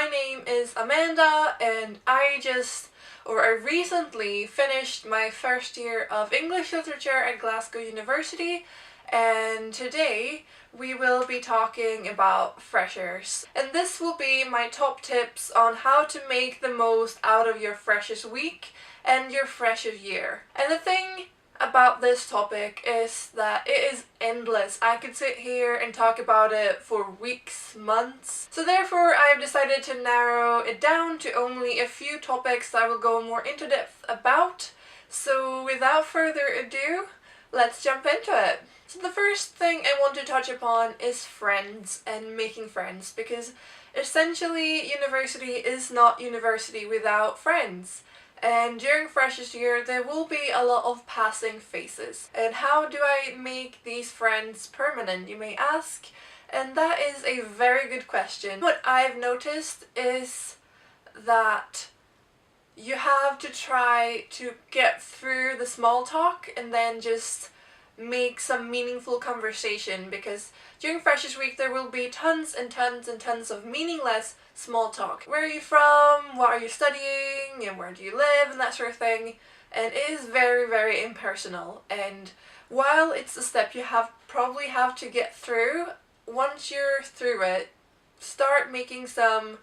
my name is Amanda and I recently finished my first year of English literature at Glasgow University, and today we will be talking about freshers. And this will be my top tips on how to make the most out of your freshers week and your freshers year. And the thing about this topic is that it is endless. I could sit here and talk about it for weeks, months. So therefore I've decided to narrow it down to only a few topics that I will go more into depth about. So without further ado, let's jump into it. So the first thing I want to touch upon is friends and making friends, because essentially university is not university without friends. And during freshers year there will be a lot of passing phases. And how do I make these friends permanent, you may ask? And that is a very good question. What I've noticed is that you have to try to get through the small talk and then just make some meaningful conversation, because during freshers week there will be tons and tons and tons of meaningless small talk. Where are you from? What are you studying? And where do you live? And that sort of thing. And it is very, very impersonal. And while it's a step you probably have to get through, once you're through it, start making some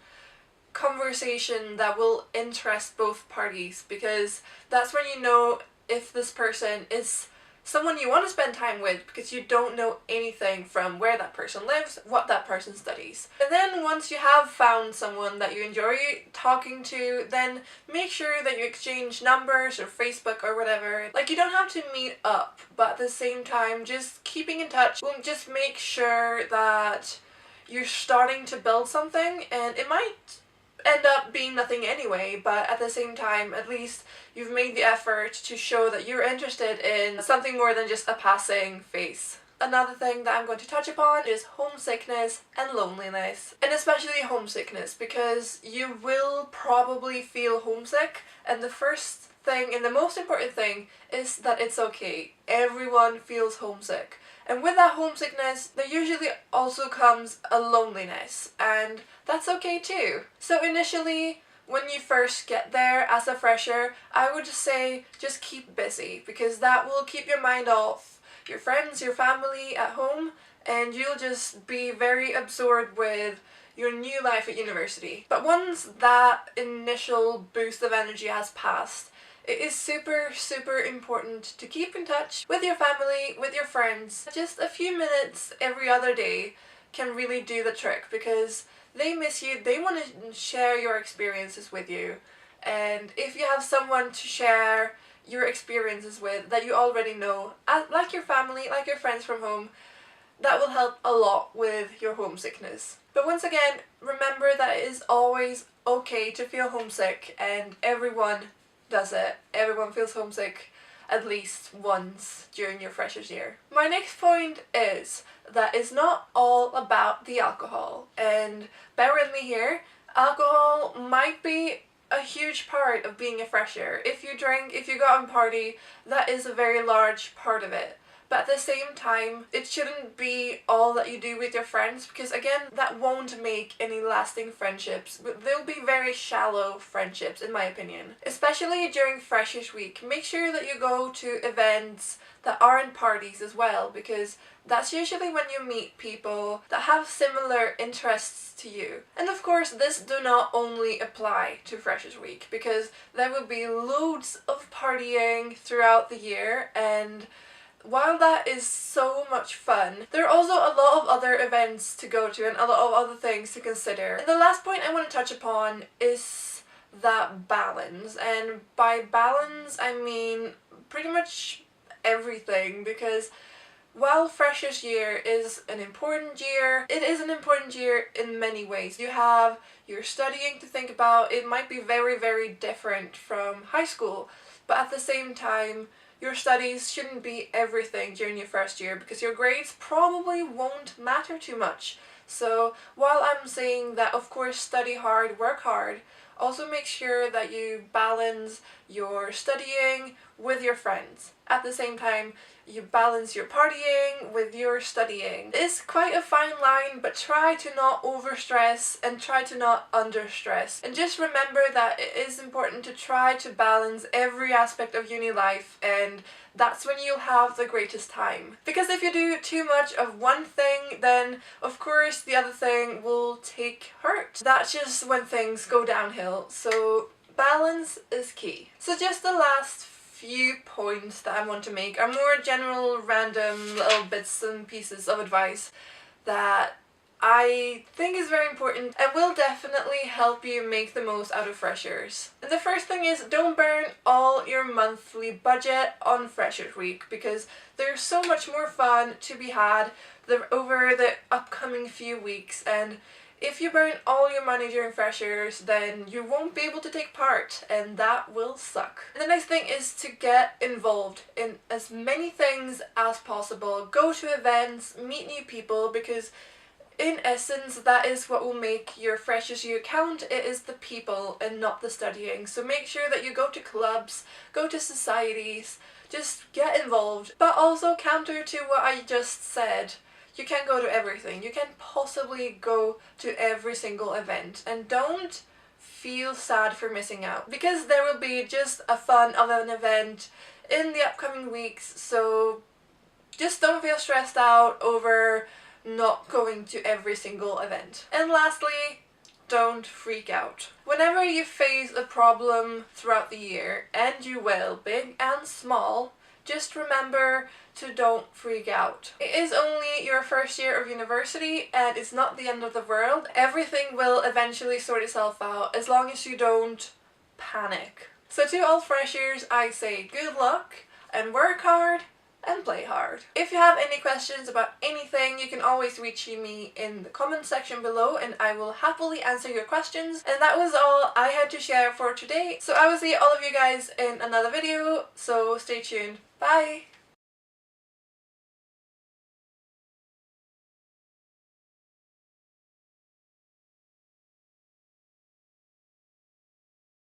conversation that will interest both parties, because that's when you know if this person is someone you want to spend time with, because you don't know anything from where that person lives, what that person studies. And then once you have found someone that you enjoy talking to, then make sure that you exchange numbers or Facebook or whatever. Like, you don't have to meet up, but at the same time just keeping in touch will just make sure that you're starting to build something, and it might end up being nothing anyway, but at the same time at least you've made the effort to show that you're interested in something more than just a passing phase. Another thing that I'm going to touch upon is homesickness and loneliness, and especially homesickness, because you will probably feel homesick, and the first thing and the most important thing is that it's okay. Everyone feels homesick. And with that homesickness, there usually also comes a loneliness, and that's okay too. So initially, when you first get there as a fresher, I would say just keep busy, because that will keep your mind off your friends, your family at home, and you'll just be very absorbed with your new life at university. But once that initial boost of energy has passed, it is super, super important to keep in touch with your family, with your friends. Just a few minutes every other day can really do the trick, because they miss you, they want to share your experiences with you. And if you have someone to share your experiences with that you already know, like your family, like your friends from home, that will help a lot with your homesickness. But once again, remember that it is always okay to feel homesick, and everyone does it. Everyone feels homesick at least once during your freshers year. My next point is that it's not all about the alcohol, and bear with me here, alcohol might be a huge part of being a fresher. If you drink, if you go out and party, that is a very large part of it. But at the same time, it shouldn't be all that you do with your friends, because again, that won't make any lasting friendships. They'll be very shallow friendships, in my opinion. Especially during Freshers Week, make sure that you go to events that aren't parties as well, because that's usually when you meet people that have similar interests to you. And of course, this do not only apply to Freshers Week, because there will be loads of partying throughout the year, and while that is so much fun, there are also a lot of other events to go to and a lot of other things to consider. And the last point I want to touch upon is that balance. And by balance, I mean pretty much everything, because while freshers year is an important year, it is an important year in many ways. You have your studying to think about. It might be very, very different from high school, but at the same time, your studies shouldn't be everything during your first year, because your grades probably won't matter too much. So while I'm saying that of course study hard, work hard, Also make sure that you balance your studying with your friends. At the same time, you balance your partying with your studying. It's quite a fine line, but try to not overstress and try to not understress. And just remember that it is important to try to balance every aspect of uni life, and that's when you'll have the greatest time. Because if you do too much of one thing, then of course the other thing will take hurt. That's just when things go downhill. So balance is key. So just the last few points that I want to make are more general, random little bits and pieces of advice that I think is very important and will definitely help you make the most out of freshers. And the first thing is, don't burn all your monthly budget on Freshers Week, because there's so much more fun to be had over the upcoming few weeks, and if you burn all your money during freshers, then you won't be able to take part, and that will suck. And the next thing is to get involved in as many things as possible. Go to events, meet new people, because in essence that is what will make your freshers year count. It is the people and not the studying. So make sure that you go to clubs, go to societies, just get involved. But also, counter to what I just said, you can't go to everything. You can't possibly go to every single event, and don't feel sad for missing out, because there will be just a fun of an event in the upcoming weeks. So just don't feel stressed out over not going to every single event. And lastly, don't freak out. Whenever you face a problem throughout the year, and you will, big and small, just remember to don't freak out. It is only your first year of university, and it's not the end of the world. Everything will eventually sort itself out as long as you don't panic. So to all freshers, I say good luck and work hard and play hard. If you have any questions about anything, you can always reach me in the comment section below, and I will happily answer your questions. And that was all I had to share for today. So I will see all of you guys in another video, so stay tuned. Bye!